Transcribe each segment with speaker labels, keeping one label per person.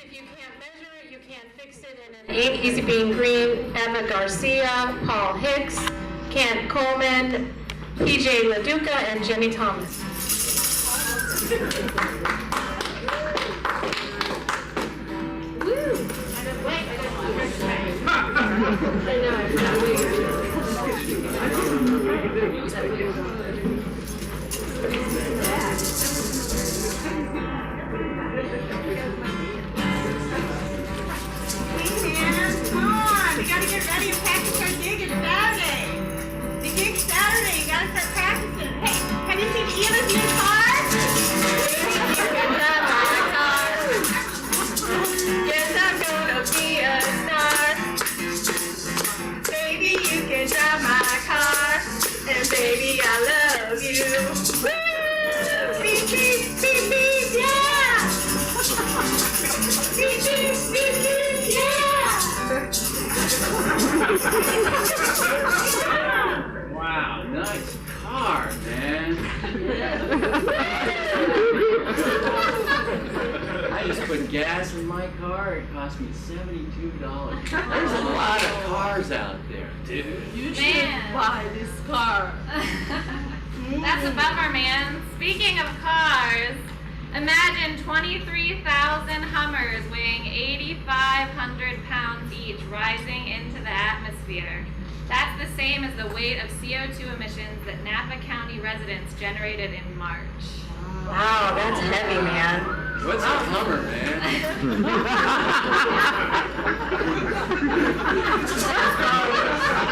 Speaker 1: If you can't measure it, you can't fix it. And in 8, Easy Being Green, Emma Garcia, Paul Hicks, Kent Coleman, PJ LaDuca, and Jenny Thomas.
Speaker 2: We gotta get ready and practice our gig. It's Saturday. The gig's Saturday. You gotta start practicing. Hey, have you seen Eva's new car?
Speaker 1: Yes, I'm gonna be a star. Baby, you can drive my car. And baby, I love you. Woo! Beep, beep, beep, beep, yeah! Beep, beep, beep, beep, yeah!
Speaker 3: Wow, nice car, man. I just put gas in my car. It cost me $72. There's a lot of cars out there, dude.
Speaker 4: You should buy this car.
Speaker 5: That's a bummer, man. Speaking of cars, imagine 23,000 Hummers weighing 8,500 pounds each rising into the atmosphere. That's the same as the weight of CO2 emissions that Napa County residents generated in March.
Speaker 1: Wow, that's heavy, man.
Speaker 3: What's a Hummer, man?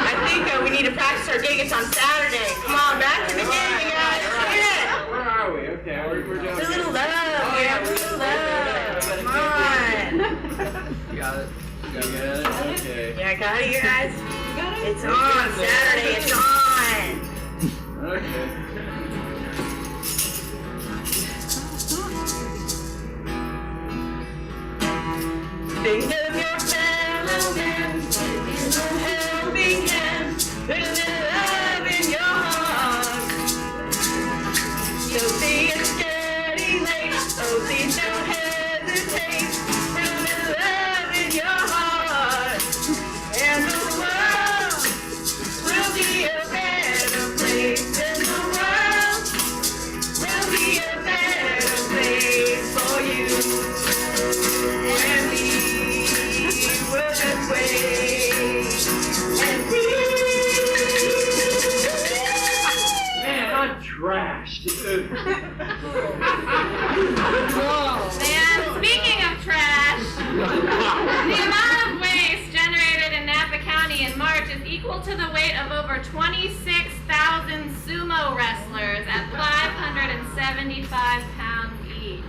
Speaker 1: I think we need to practice our gig. It's on Saturday. Come on, back to the gig, you guys. Get it.
Speaker 3: Where are we? Okay, we're doing
Speaker 1: A little love. Yeah, a little love. Come on.
Speaker 3: You got it. You got it? Okay.
Speaker 1: Yeah, I got it, you guys. It's on Saturday. It's on.
Speaker 3: Okay.
Speaker 1: Think of your fellow man, a helping hand, put a little love in your heart. Don't be getting late, oh please don't hesitate, put a little love in your heart. And the world will be a better place, and the world will be a better place for you. And we will just wait and see.
Speaker 3: Man, I'm trash, dude.
Speaker 5: Man, speaking of trash, the amount of waste generated in Napa County in March is equal to the weight of over 26,000 sumo wrestlers at 575 pounds each.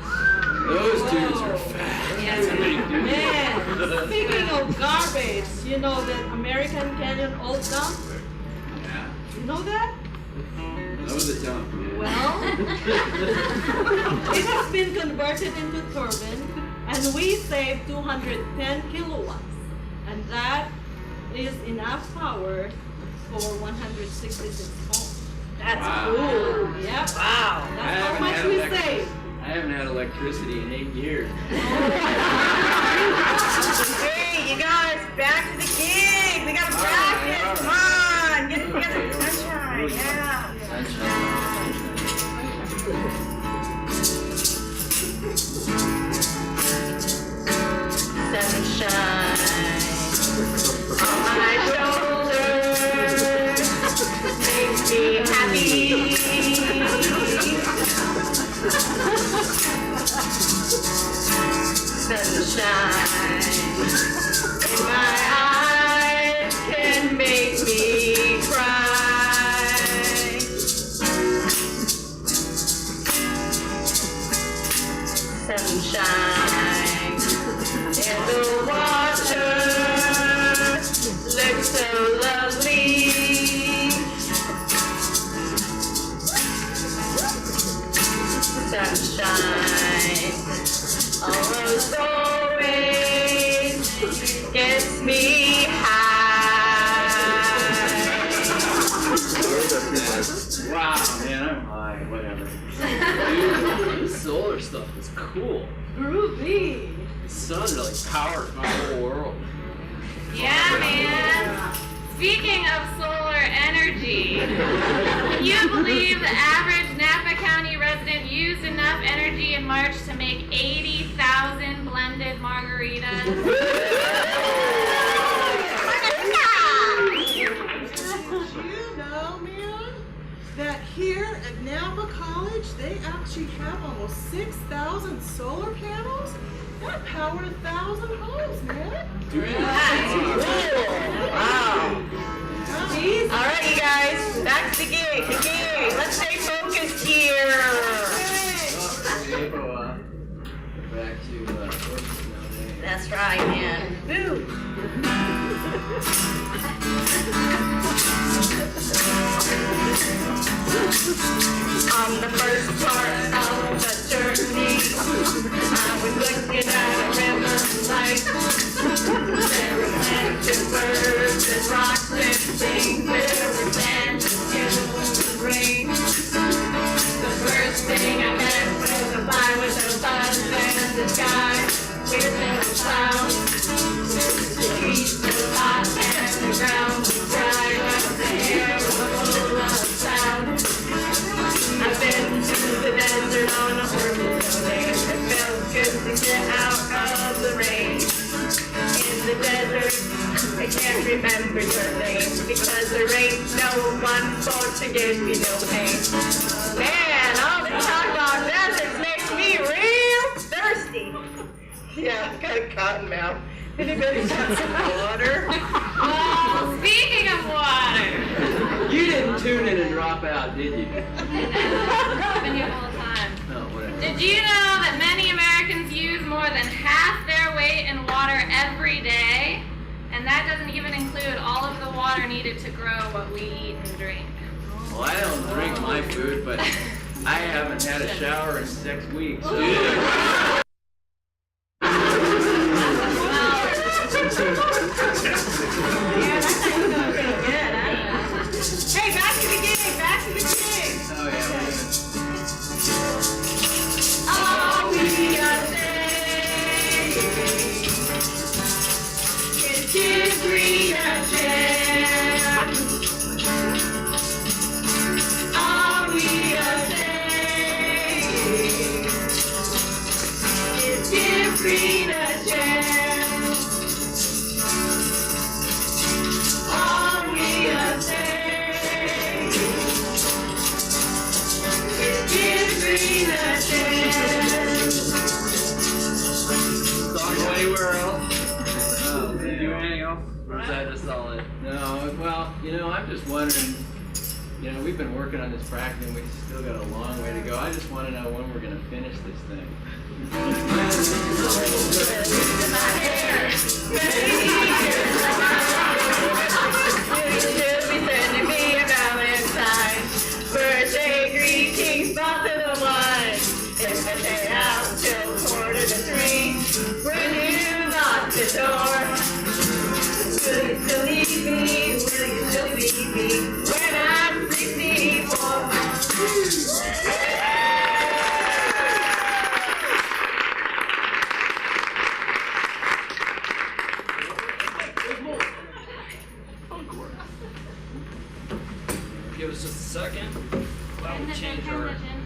Speaker 3: Those dudes are fat.
Speaker 5: Yes.
Speaker 4: Man, speaking of garbage, you know that American Canyon Old Dump?
Speaker 3: Yeah.
Speaker 4: You know that?
Speaker 3: That was a dump, man.
Speaker 4: Well, it has been converted into turbine, and we save 210 kilowatts, and that is enough power for 166 homes.
Speaker 1: That's
Speaker 3: Wow.
Speaker 1: cool.
Speaker 4: Yep.
Speaker 1: Wow.
Speaker 4: That's how much we save.
Speaker 3: I haven't had electricity in 8 years.
Speaker 1: Hey, you guys, back to the gig. We gotta practice. Come on, get it together. Sunshine. Yeah. Sunshine on my shoulders makes me happy. Sunshine in my eyes can make me cry. Sunshine in the water looks so lovely. Sunshine almost always gets me high.
Speaker 3: Wow, man, I'm high. Whatever. Dude, this solar stuff is cool.
Speaker 4: Groovy.
Speaker 3: sun really powers my whole world.
Speaker 5: Yeah, man. Speaking of solar energy, can you believe the average Napa County resident used enough energy in March to make 80,000 blended margaritas?
Speaker 2: Did you know, man, that here at Napa College, they actually have almost 6,000 solar panels? That powered 1,000 homes, man.
Speaker 1: Wow.
Speaker 2: Jeez.
Speaker 1: All right, you guys, back to the gig. The gig. Let's stay focused here.
Speaker 3: Back to focus nowadays.
Speaker 1: That's right, man. Woo. On the first part of the journey, I was looking at a river light. There were planted birds and rocks and things. There were sand and the rain. The first thing I met was a fly with no sun and the sky with no clouds. The heat was hot and the ground was dry, but the air was full of sound. I've been to the desert on a horse day. It felt good to get out of the rain. In the desert, I can't remember your name because there ain't no one for to give me no pain. Man, all this talk about deserts makes me real thirsty. Yeah, I've got a cotton mouth. Anybody got some water?
Speaker 5: Well, speaking of water,
Speaker 3: You didn't tune in and drop out, did you?
Speaker 5: I've been here all the time.
Speaker 3: No, whatever.
Speaker 5: Did you know that many Americans use more than half their weight in water every day? And that doesn't even include all of the water needed to grow what we eat and drink.
Speaker 3: Well, I don't drink my food, but I haven't had a shower in 6 weeks.
Speaker 2: Hey, back to the gig, back to the gig.
Speaker 3: Oh, yeah.
Speaker 1: All we are saying is give green a chance. All we are saying is give green a chance. All we are saying is give green a chance.
Speaker 3: Don't go anywhere else? Oh, did you do anything else? Or is that just all it? No, well, I'm just wondering, we've been working on this practice and we still got a long way to go. I just want to know when we're going to finish this thing.
Speaker 1: You should be sending me a Valentine. Birthday greetings, both of the one. If I stay out till 2:45, when you lock the door, will you still leave me? Will you still leave me when I'm 64?
Speaker 6: Give us just a second. While we change our.
Speaker 5: Transition.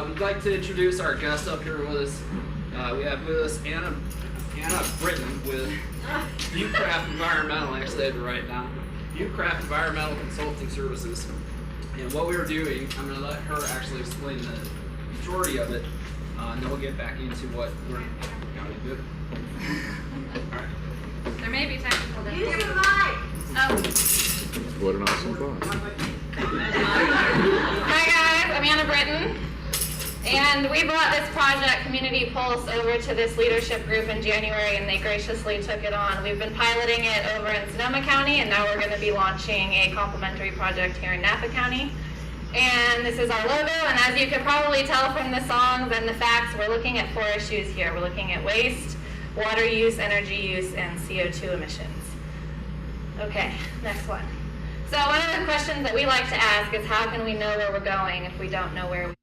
Speaker 6: We'd like to introduce our guest up here with us. We have with us Anna Britton with Viewcraft Environmental. Actually, I had to write it down. Viewcraft Environmental Consulting Services. And what we were doing, I'm going to let her actually explain the majority of it, and then we'll get back into what we're going to do. All right.
Speaker 5: There may be technical difficulties. Oh.
Speaker 7: What an awesome thought.
Speaker 5: Hi guys, I'm Anna Britton, and we brought this project, Community Pulse, over to this leadership group in January, and they graciously took it on. We've been piloting it over in Sonoma County, and now we're going to be launching a complementary project here in Napa County. And this is our logo, and as you can probably tell from the songs and the facts, we're looking at 4 issues here. We're looking at waste, water use, energy use, and CO2 emissions. Okay, next one. So one of the questions that we like to ask is how can we know where we're going if we don't know where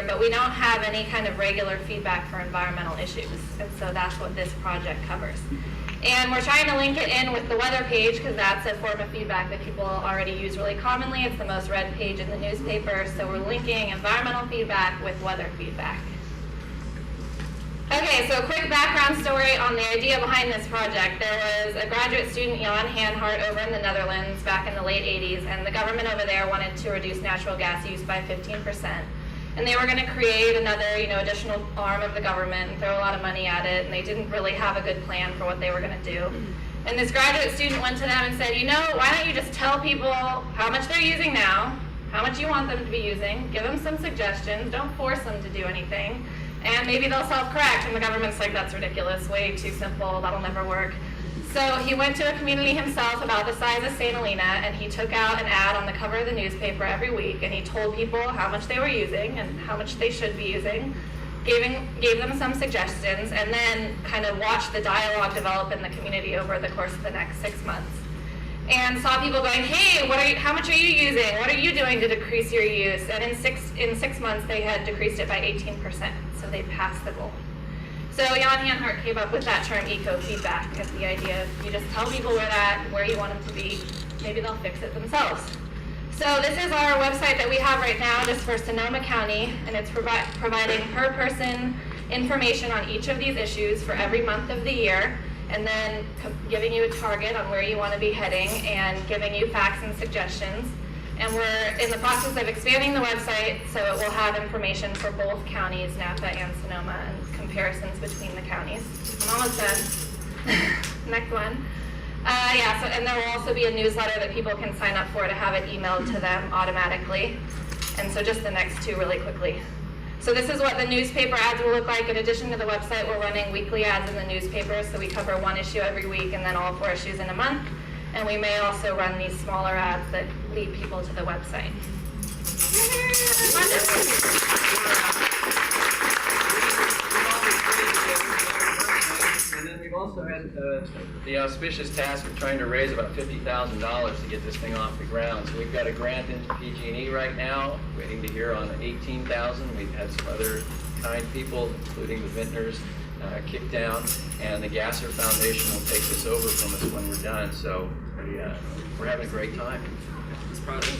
Speaker 5: but we don't have any kind of regular feedback for environmental issues. And so that's what this project covers. And we're trying to link it in with the weather page because that's a form of feedback that people already use really commonly. It's the most read page in the newspaper. So we're linking environmental feedback with weather feedback. Okay, so a quick background story on the idea behind this project. There was a graduate student, Jan Hanhart, over in the Netherlands back in the late 80s, and the government over there wanted to reduce natural gas use by 15%. And they were going to create another, additional arm of the government and throw a lot of money at it, and they didn't really have a good plan for what they were going to do. And this graduate student went to them and said, why don't you just tell people how much they're using now, how much you want them to be using, give them some suggestions, don't force them to do anything, and maybe they'll self-correct. And the government's like, that's ridiculous, way too simple, that'll never work. So he went to a community himself about the size of St. Helena, and he took out an ad on the cover of the newspaper every week, and he told people how much they were using and how much they should be using, gave them some suggestions, and then kind of watched the dialogue develop in the community over the course of the next 6 months. And saw people going, hey, how much are you using? What are you doing to decrease your use? And in six months, they had decreased it by 18%, so they passed the goal. So Jan Hanhart came up with that term eco-feedback as the idea of you just tell people where they're at, where you want them to be, maybe they'll fix it themselves. So this is our website that we have right now just for Sonoma County, and it's providing per person information on each of these issues for every month of the year, and then giving you a target on where you want to be heading and giving you facts and suggestions. And we're in the process of expanding the website so it will have information for both counties, Napa and Sonoma, and comparisons between the counties. I'm almost done. Next one. And there will also be a newsletter that people can sign up for to have it emailed to them automatically. And so just the next two really quickly. So this is what the newspaper ads will look like. In addition to the website, we're running weekly ads in the newspaper, so we cover one issue every week and then all 4 issues in a month. And we may also run these smaller ads that lead people to the website.
Speaker 3: And then we've also had the auspicious task of trying to raise about $50,000 to get this thing off the ground. So we've got a grant into PG&E right now, waiting to hear on $18,000. We've had some other kind people, including the Vintners, kick down, and the Gasser Foundation will take this over from us when we're done. So we're having a great time.
Speaker 6: This project